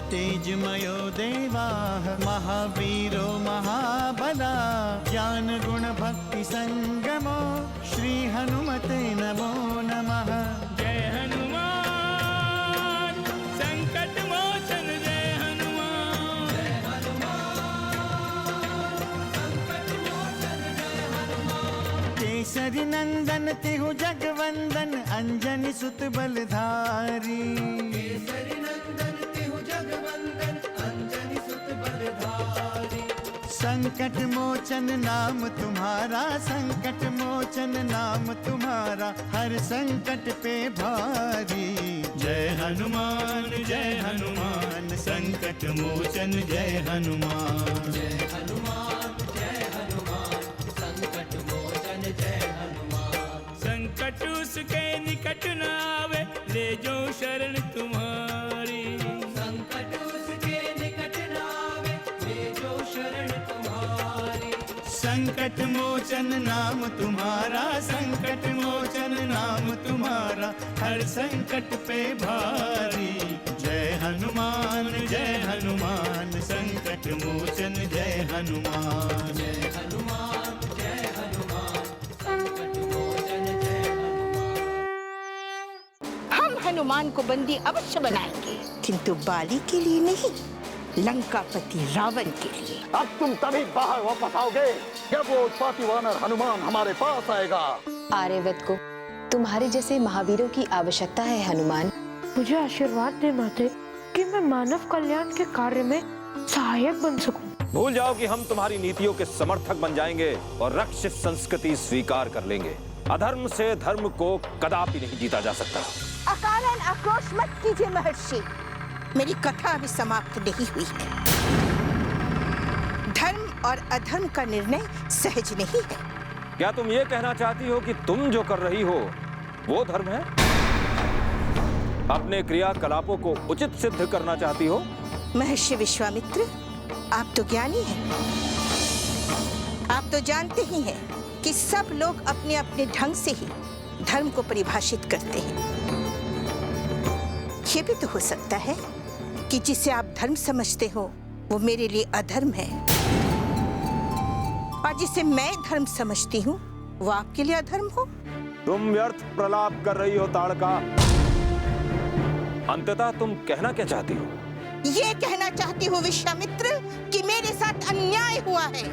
तेजमयो देवाः महावीरो महाबला ज्ञान गुण भक्ति संगमो श्री हनुमते नमो नमः। जय हनुमान संकट मोचन जय हनुमान। जय हनुमान संकट मोचन जय हनुमान। केसरी नंदन तिहु जगवंदन अंजनी सुत बलधारी। केसरी नंदन तिहु जगवंदन अंजनी सुत बलधारी। संकट मोचन नाम तुम्हारा संकट मोचन नाम तुम्हारा हर संकट पे भारी। जय हनुमान संकट मोचन जय हनुमान। जय हनुमान संकट मोचन जय हनुमान। संकट उसके निकट न आवे ले जो शरण तुम्हारी। संकट उसके निकट न आवे ले जो शरण तुम्हारी। संकट मोचन नाम तुम्हारा संकट मोचन नाम तुम्हारा हर संकट पे भारी। जय हनुमान संकट मोचन जय हनुमान। जय हनुमान संकट मोचन जय हनुमान। हम हनुमान को बंदी अवश्य बनाएंगे, किंतु बाली के लिए नहीं, लंकापति रावण के लिए। अब तुम तभी बाहर वापस आओगे जब वो उत्पाती वानर हनुमान हमारे पास आएगा। आर्यवत को तुम्हारे जैसे महावीरों की आवश्यकता है हनुमान। मुझे आशीर्वाद दे माते कि मैं मानव कल्याण के कार्य में सहायक बन सकूं। भूल जाओ कि हम तुम्हारी नीतियों के समर्थक बन जाएंगे और रक्षित संस्कृति स्वीकार कर लेंगे। अधर्म से धर्म को कदापि नहीं जीता जा सकता। अकारण आक्रोश मत कीजिए महर्षि, मेरी कथा अभी समाप्त नहीं हुई है। धर्म और अधर्म का निर्णय सहज नहीं है। क्या तुम ये कहना चाहती हो कि तुम जो कर रही हो वो धर्म है? अपने क्रियाकलापों को उचित सिद्ध करना चाहती हो? महर्षि विश्वामित्र, आप तो ज्ञानी हैं। आप तो जानते ही हैं कि सब लोग अपने अपने ढंग से ही धर्म को परिभाषित करते हैं। ये भी तो हो सकता है कि जिसे आप धर्म समझते हो वो मेरे लिए अधर्म है, और जिसे मैं धर्म समझती हूँ वो आपके लिए अधर्म हो। तुम व्यर्थ प्रलाप कर रही हो ताड़का। अंततः तुम कहना क्या चाहती हो? ये कहना चाहती हूँ विश्वामित्र कि मेरे साथ अन्याय हुआ है।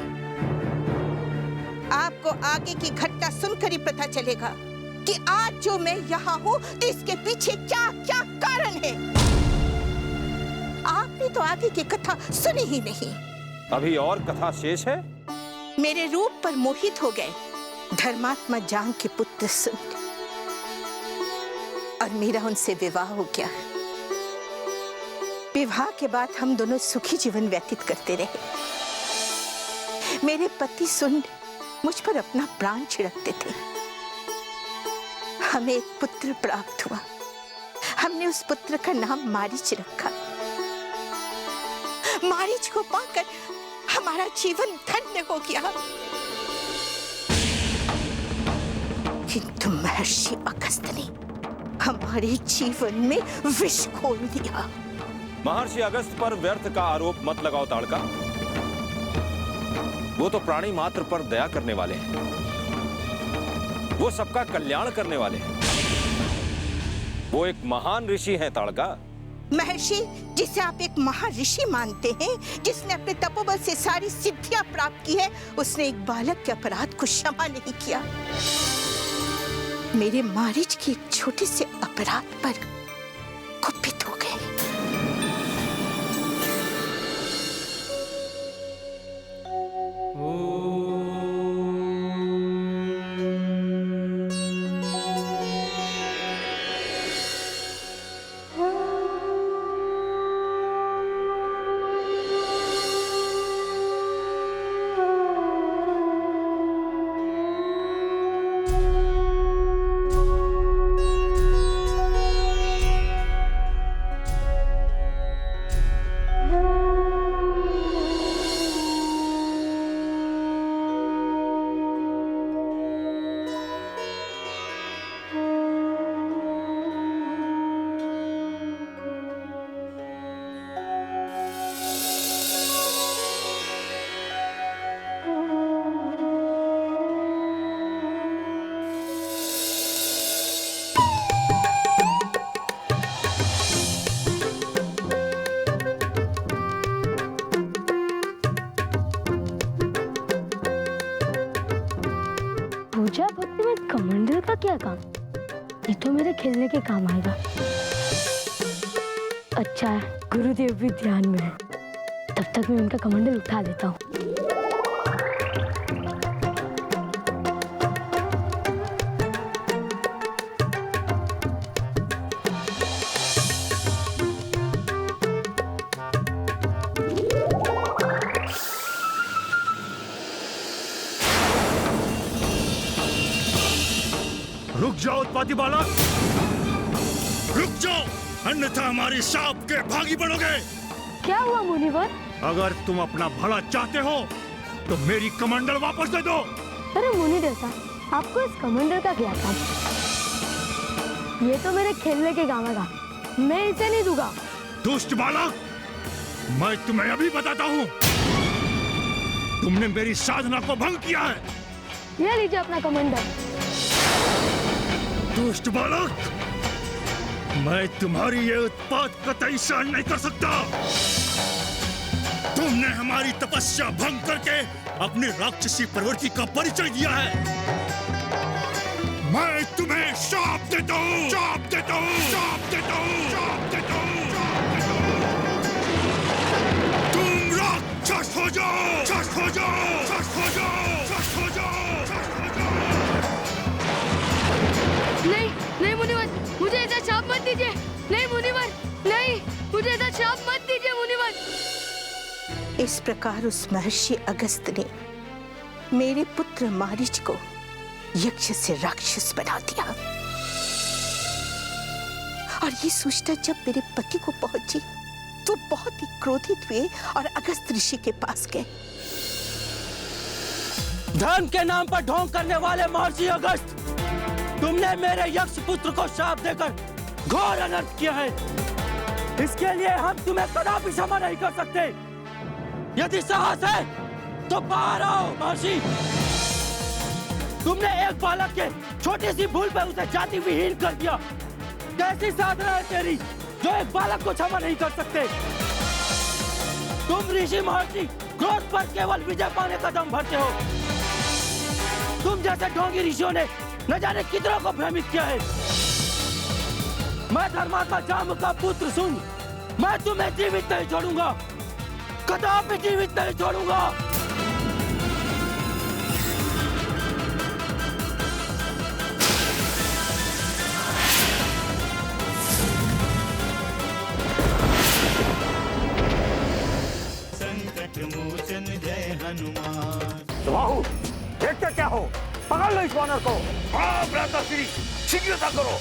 आपको आगे की घटना सुनकर ही पता चलेगा कि आज जो मैं यहाँ हूँ तो इसके पीछे क्या क्या कारण है। आपने तो आगे की कथा सुनी ही नहीं। अभी और कथा शेष है। मेरे रूप पर मोहित हो गए धर्मात्मा जांग के पुत्र सुन, और मेरा उनसे विवाह हो गया। विवाह के बाद हम दोनों सुखी जीवन व्यतीत करते रहे। मेरे पति सुंड मुझ पर अपना प्राण छिड़कते थे। हमें एक पुत्र प्राप्त हुआ। हमने उस पुत्र का नाम मारीच रखा। मारीच को पाकर हमारा जीवन धन्य हो गया। किंतु महर्षि अगस्त ने हमारे जीवन में विष घोल दिया। महर्षि अगस्त पर व्यर्थ का आरोप मत लगाओ ताड़का। वो तो प्राणी मात्र पर दया करने वाले हैं। वो सबका कल्याण करने वाले हैं। वो एक महान ऋषि हैं ताड़का। महर्षि, जिसे आप एक महर्षि मानते हैं, जिसने अपने तपोबल से सारी सिद्धियां प्राप्त की है, उसने एक बालक के अपराध को क्षमा नहीं किया। मेरे मारीच के एक छोटे से अपराध पर कुपित हो गए। तो मेरे खेलने के काम आएगा। अच्छा है गुरुदेव भी ध्यान में है, तब तक मैं उनका कमंडल उठा लेता हूँ। रुक जाओ उत्पाती बालक, रुक जाओ, अन्यथा हमारी शाप के भागी बनोगे। क्या हुआ मुनिवर? अगर तुम अपना भला चाहते हो तो मेरी कमंडल वापस दे दो। अरे मुनि देवता, आपको इस कमंडल का क्या काम? ये तो मेरे खेलने के काम आएगा, मैं इसे नहीं दूंगा। दुष्ट बालक, मैं तुम्हें अभी बताता हूँ, तुमने मेरी साधना को भंग किया है। ये लीजिए अपना कमंडल। दुष्ट बालक, मैं तुम्हारी ये उत्पात कतई सहन नहीं कर सकता। तुमने हमारी तपस्या भंग करके अपनी राक्षसी प्रवृत्ति का परिचय दिया है। मैं तुम्हें शाप देता हूँ, शाप देता हूँ, शाप देता हूँ, शाप देता हूँ, शाप देता हूँ। तुम राक्षस हो जाओ, राक्षस हो जाओ, राक्षस हो जाओ, राक्षस हो जाओ, राक्षस हो जाओ। नहीं नहीं मुनिवर, मुझे ऐसा शाप मत दीजिए। नहीं मुनिवर, नहीं, मुझे ऐसा शाप मत दीजिए मुनिवर। इस प्रकार उस महर्षि अगस्त ने मेरे पुत्र मारीच को यक्ष से राक्षस बना दिया। और ये सूचना जब मेरे पति को पहुंची तो बहुत ही क्रोधित हुए और अगस्त ऋषि के पास गए। धर्म के नाम पर ढोंग करने वाले महर्षि अगस्त, तुमने मेरे यक्ष पुत्र को शाप देकर घोर अनर्थ किया है। इसके लिए हम तुम्हें कदापि क्षमा नहीं कर सकते। यदि साहस है तो बाहर आओ महर्षि। तुमने एक बालक के छोटी सी भूल पर उसे जाति विहीन कर दिया। कैसी साधना है तेरी जो एक बालक को क्षमा नहीं कर सकते? तुम ऋषि महर्षि क्रोध पर केवल विजय पाने का दम भरते हो। तुम जैसे ढोंगी ऋषियों ने न जाने कितनों को भ्रमित किया है। मैं धर्मात्मा जाम्ब का पुत्र सुन, मैं तुम्हें जीवित नहीं छोड़ूंगा, कदापि जीवित नहीं छोड़ूंगा। संकट मोचन जय हनुमान। बाहु, देखते क्या हो, पकड़ लो इस वानर को। हाँ भ्राताश्री, शीघ्रता करो।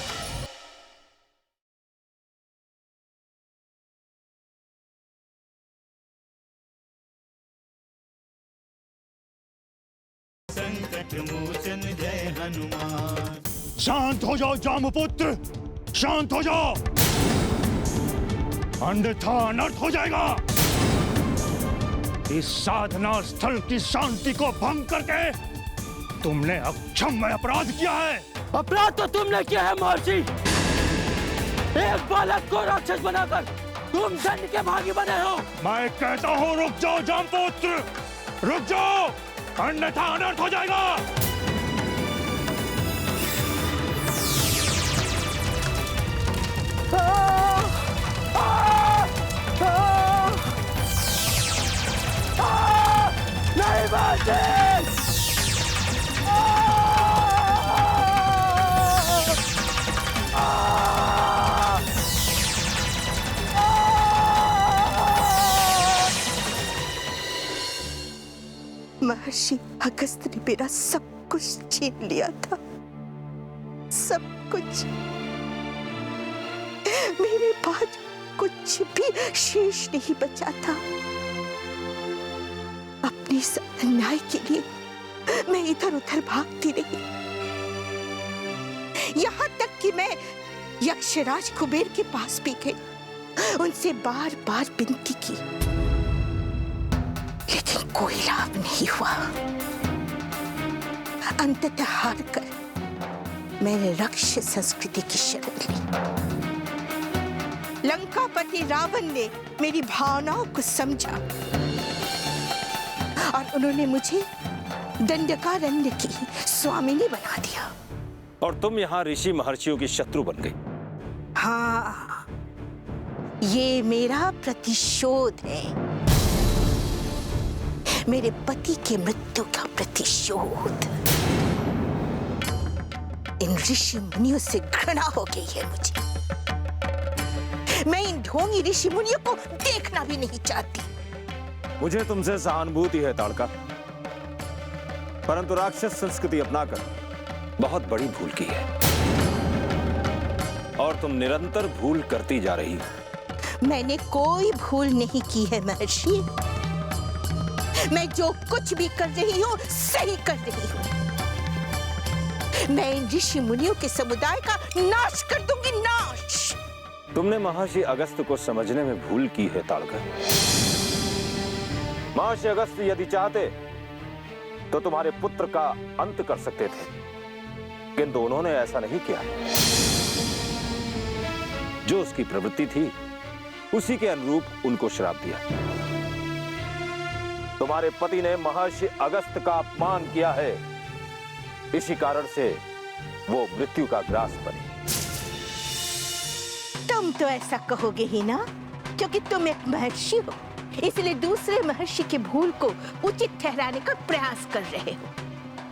संकट मोचन जय हनुमान। शांत हो जाओ जामपुत्र, शांत हो जाओ, अन्यथा अनर्थ हो जाएगा। इस साधना स्थल की शांति को भंग करके तुमने अक्षम्य अपराध किया है। अपराध तो तुमने किया है महर्षि। एक बालक को राक्षस बनाकर तुम दंड के भागी बने हो। मैं कहता हूँ रुक जाओ जामपुत्र, रुक जाओ, अन्यथा अनर्थ हो जाएगा। नहीं महर्षि, महर्षि अगस्त ने मेरा सब कुछ छीन लिया था, सब कुछ। मेरे पास कुछ भी शेष नहीं बचा था। अपने इस अन्याय के लिए मैं इधर उधर भागती रही, यहाँ तक कि मैं यक्षराज कुबेर के पास भी गई, उनसे बार बार विनती की, लेकिन कोई लाभ नहीं हुआ। अंततः हार कर मैंने राक्षस संस्कृति की शरण ली। लंकापति रावण ने मेरी भावनाओं को समझा और उन्होंने मुझे दंडकारण्य की स्वामिनी बना दिया। और तुम यहाँ ऋषि महर्षियों की शत्रु बन गई। हाँ, ये मेरा प्रतिशोध है, मेरे पति के मृत्यु का प्रतिशोध। इन ऋषि मुनियों से घृणा हो गई है मुझे। मैं इन ढोंगी ऋषि मुनियों को देखना भी नहीं चाहती। मुझे तुमसे सहानुभूति है ताड़का, परंतु राक्षस संस्कृति अपनाकर बहुत बड़ी भूल की है और तुम निरंतर भूल करती जा रही हो। मैंने कोई भूल नहीं की है महर्षि। मैं जो कुछ भी कर रही हूँ सही कर रही हूँ। मैं इन ऋषि मुनियों के समुदाय का नाश कर दूंगी, नाश। तुमने महर्षि अगस्त को समझने में भूल की है ताड़का। महर्षि अगस्त यदि चाहते तो तुम्हारे पुत्र का अंत कर सकते थे, किंतु उन्होंने ऐसा नहीं किया। जो उसकी प्रवृत्ति थी उसी के अनुरूप उनको श्राप दिया। तुम्हारे पति ने महर्षि अगस्त का अपमान किया है, इसी कारण से वो मृत्यु का ग्रास बने। तुम तो ऐसा कहोगे ही ना, क्योंकि तुम एक महर्षि हो, इसलिए दूसरे महर्षि की भूल को उचित ठहराने का प्रयास कर रहे हो।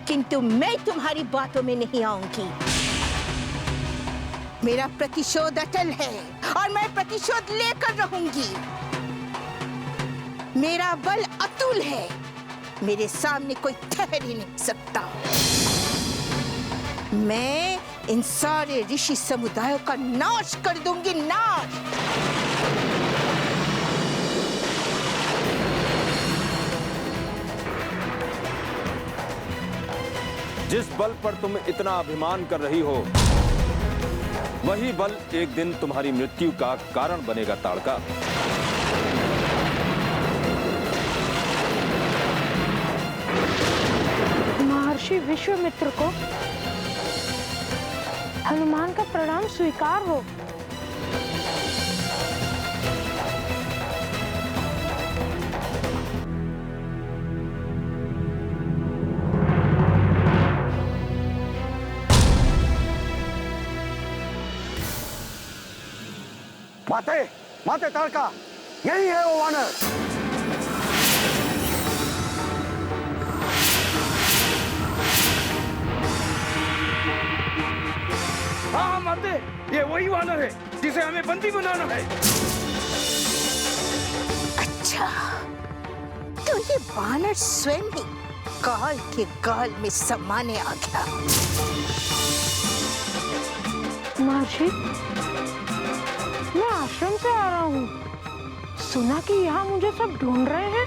किंतु मैं तुम्हारी बातों में नहीं आऊंगी। मेरा प्रतिशोध अटल है और मैं प्रतिशोध लेकर रहूंगी। मेरा बल अतुल है, मेरे सामने कोई ठहर ही नहीं सकता। मैं इन सारे ऋषि समुदायों का नाश कर दूंगी, नाश। जिस बल पर तुम इतना अभिमान कर रही हो, वही बल एक दिन तुम्हारी मृत्यु का कारण बनेगा ताड़का। महर्षि विश्वामित्र को हनुमान का प्रणाम स्वीकार हो। माते, माते ताड़का, यही है वो वानर। हाँ माते, ये वही वानर है जिसे हमें बंदी बनाना है। अच्छा, तो ये वानर स्वयं ही काल के गाल में समाने आ गया। महर्षि, मैं आश्रम से आ रहा हूँ। सुना कि यहाँ मुझे सब ढूंढ रहे हैं।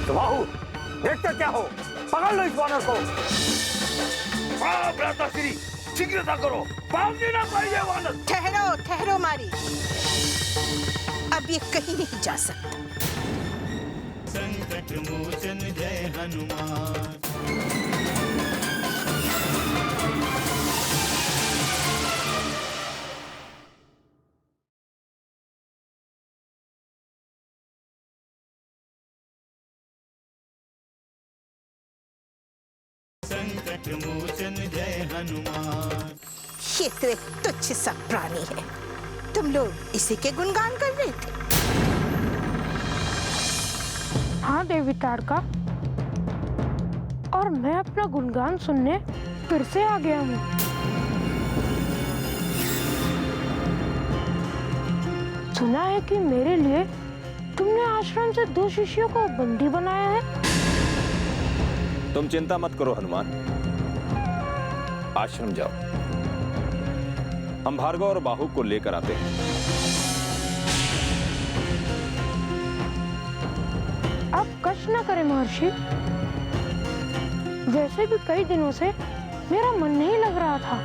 तो बाहु, देखते क्या हो, पकड़ लो इस वानर को। भ्राताश्री, शीघ्रता करो, भागने ना पाए ये वानर। ठहरो, ठहरो मारी, अब ये कहीं नहीं जा सकता। संकट मोचन जय हनुमान। संकट मोचन जय हनुमान। ये तो एक तुच्छ सा प्राणी है, तुम लोग इसी के गुणगान कर रहे थे। हाँ देवी ताड़का, और मैं अपना गुणगान सुनने फिर से आ गया हूँ। सुना है कि मेरे लिए तुमने आश्रम से 2 शिष्यों को बंदी बनाया है। तुम चिंता मत करो हनुमान, आश्रम जाओ, हम भार्गव और बाहु को लेकर आते हैं। आप कष्ट न करें महर्षि, वैसे भी कई दिनों से मेरा मन नहीं लग रहा था,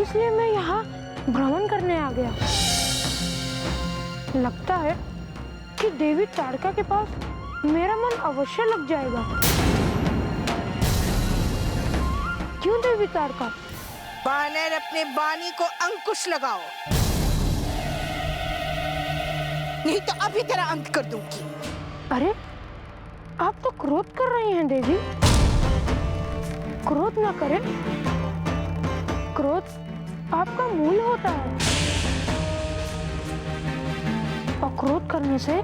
इसलिए मैं यहाँ भ्रमण करने आ गया। लगता है कि देवी ताड़का के पास मेरा मन अवश्य लग जाएगा। क्यों देवी ताड़का? वानर, अपने बानी को अंकुश लगाओ, नहीं तो अभी तेरा अंत कर दूंगी। अरे, आप तो क्रोध कर रही हैं देवी। क्रोध ना करें। क्रोध आपका मूल होता है और क्रोध करने से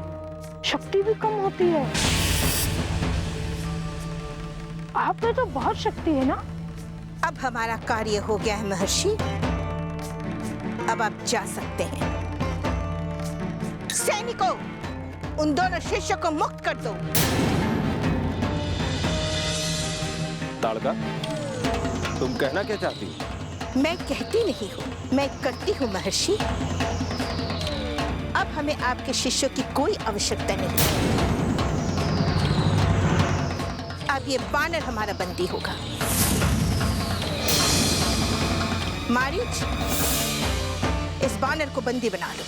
शक्ति भी कम होती है। आप में तो बहुत शक्ति है ना। अब हमारा कार्य हो गया है महर्षि, अब आप जा सकते हैं। सैनिकों, उन दोनों शिष्यों को मुक्त कर दो। ताड़का, तुम कहना क्या चाहती हो? मैं कहती नहीं हूँ, मैं करती हूँ महर्षि। अब हमें आपके शिष्यों की कोई आवश्यकता नहीं। अब ये बानर हमारा बंदी होगा। मारीच, इस बानर को बंदी बना लो।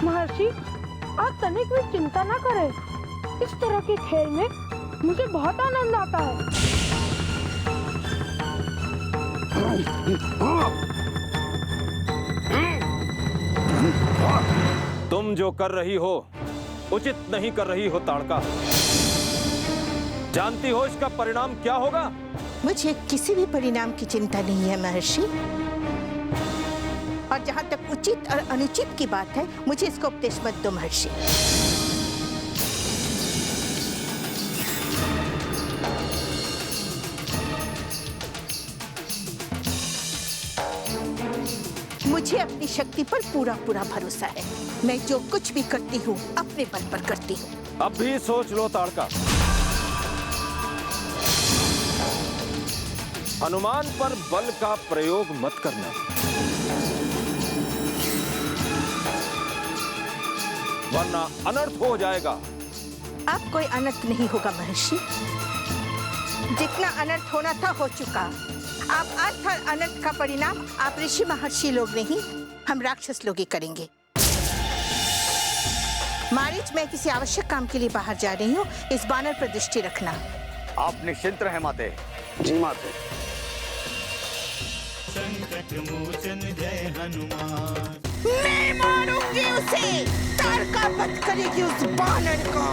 महर्षि, आप तनिक भी चिंता ना करें। इस तरह के खेल में मुझे बहुत आनंद आता है। तुम जो कर रही हो उचित नहीं कर रही हो ताड़का। जानती हो इसका परिणाम क्या होगा? मुझे किसी भी परिणाम की चिंता नहीं है महर्षि। और जहां तक उचित और अनुचित की बात है, मुझे इसका उपदेश मत दो महर्षि। मुझे अपनी शक्ति पर पूरा पूरा भरोसा है। मैं जो कुछ भी करती हूँ अपने बल पर करती हूँ। अब भी सोच लो ताड़का, हनुमान पर बल का प्रयोग मत करना, वरना अनर्थ हो जाएगा। अब कोई अनर्थ नहीं होगा महर्षि। जितना अनर्थ होना था हो चुका। आप अर्थ और अनर्थ का परिणाम आप ऋषि महर्षि लोग नहीं, हम राक्षस लोग ही करेंगे। मारीच, मैं किसी आवश्यक काम के लिए बाहर जा रही हूँ। इस बानर पर दृष्टि रखना। आप निश्चिंत रहे माते। जी माते। संकट मोचन जय हनुमान। मैं मारूंगी उसे। ताड़का वध करेगी उस बानर को।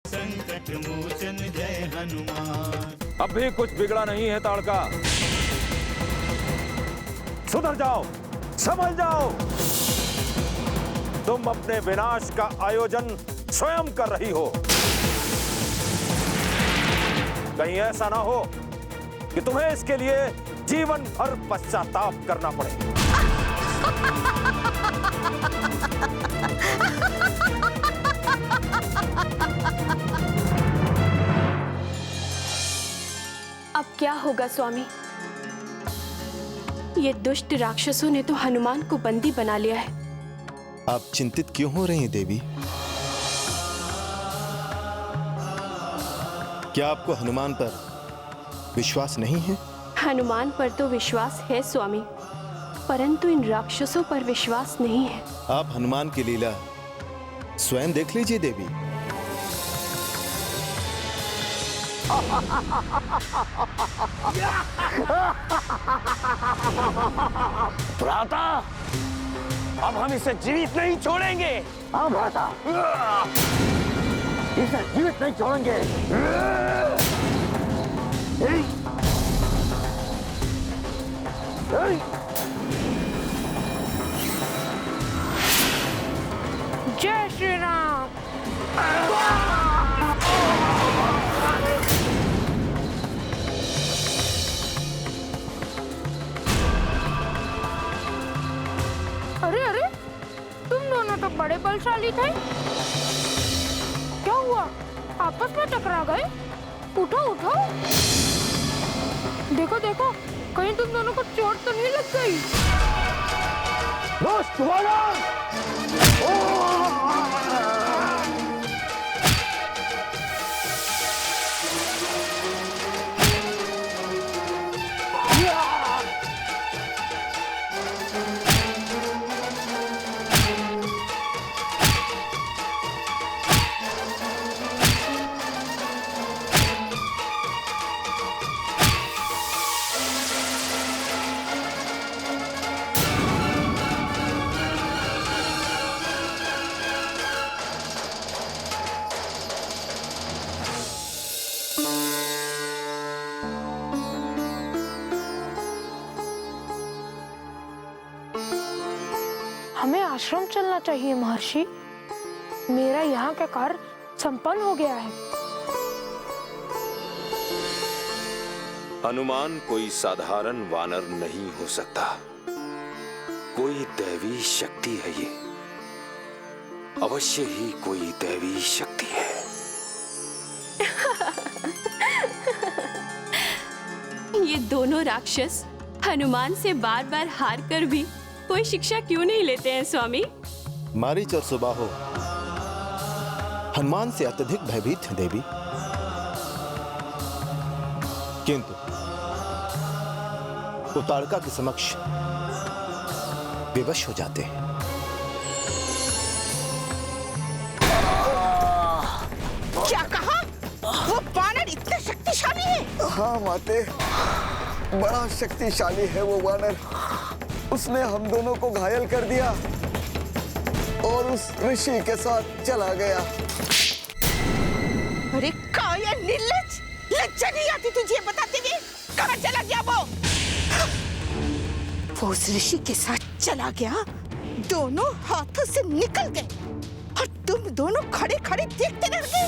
संकट मोचन जय हनुमान। अब भी कुछ बिगड़ा नहीं है ताड़का। सुधर जाओ, समझ जाओ। तुम अपने विनाश का आयोजन स्वयं कर रही हो। कहीं ऐसा ना हो कि तुम्हें इसके लिए जीवन भर पश्चाताप करना पड़े। अब क्या होगा स्वामी? ये दुष्ट राक्षसों ने तो हनुमान को बंदी बना लिया है। आप चिंतित क्यों हो रही हैं देवी? क्या आपको हनुमान पर विश्वास नहीं है? हनुमान पर तो विश्वास है स्वामी, परंतु इन राक्षसों पर विश्वास नहीं है। आप हनुमान की लीला स्वयं देख लीजिए देवी। भ्राता, अब हम इसे जीवित नहीं छोड़ेंगे। हाँ भ्राता, इसे जीवित नहीं छोड़ेंगे। जय श्री राम। अरे अरे, तुम दोनों तो बड़े बलशाली थे। क्या हुआ? आपस में टकरा गए? उठो उठो। देखो देखो, कहीं तुम दोनों को चोट तो नहीं लग गई? दुष्ट वानर! आश्रम चलना चाहिए महर्षि। मेरा यहाँ का कार्य संपन्न हो गया है। हनुमान कोई साधारण वानर नहीं हो सकता, कोई दैवी शक्ति है ये, अवश्य ही कोई दैवी शक्ति है। ये दोनों राक्षस हनुमान से बार बार हार कर भी कोई शिक्षा क्यों नहीं लेते हैं स्वामी? मारीच और सुबाहो हनुमान से अत्यधिक भयभीत हैं देवी, किंतु वो ताड़का के समक्ष विवश हो जाते हैं। क्या कहा? वो वानर इतना शक्तिशाली है? हाँ माते, बड़ा शक्तिशाली है वो वानर। उसने हम दोनों को घायल कर दिया और उस ऋषि के साथ चला गया। अरे काया निर्लज्ज, लज्जा नहीं आती तुझे बताते हुए? कहाँ चला गया वो उस ऋषि के साथ चला गया, दोनों हाथों से निकल गए और तुम दोनों खड़े खड़े देखते रह गए।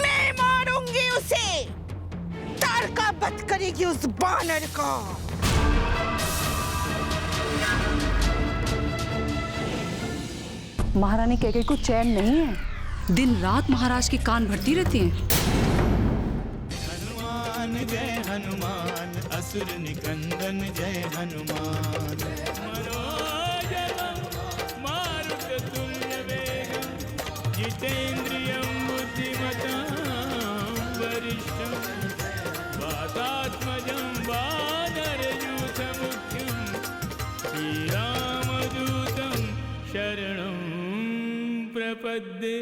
मैं मारूंगी उसे, ताड़का वध करेगी उस बानर को। महारानी कैकेयी को चैन नहीं है, दिन रात महाराज के कान भरती रहती हैं। हनुमान जय हनुमान, असुर निकंदन जय हनुमान। मनोजवं मारुततुल्य वेगं, जितेन्द्रियं बुद्धिमतां वरिष्ठं, वातात्मजं वानरयूथमुख्यं, श्रीरामदूतं शरणं प्रपद्ये।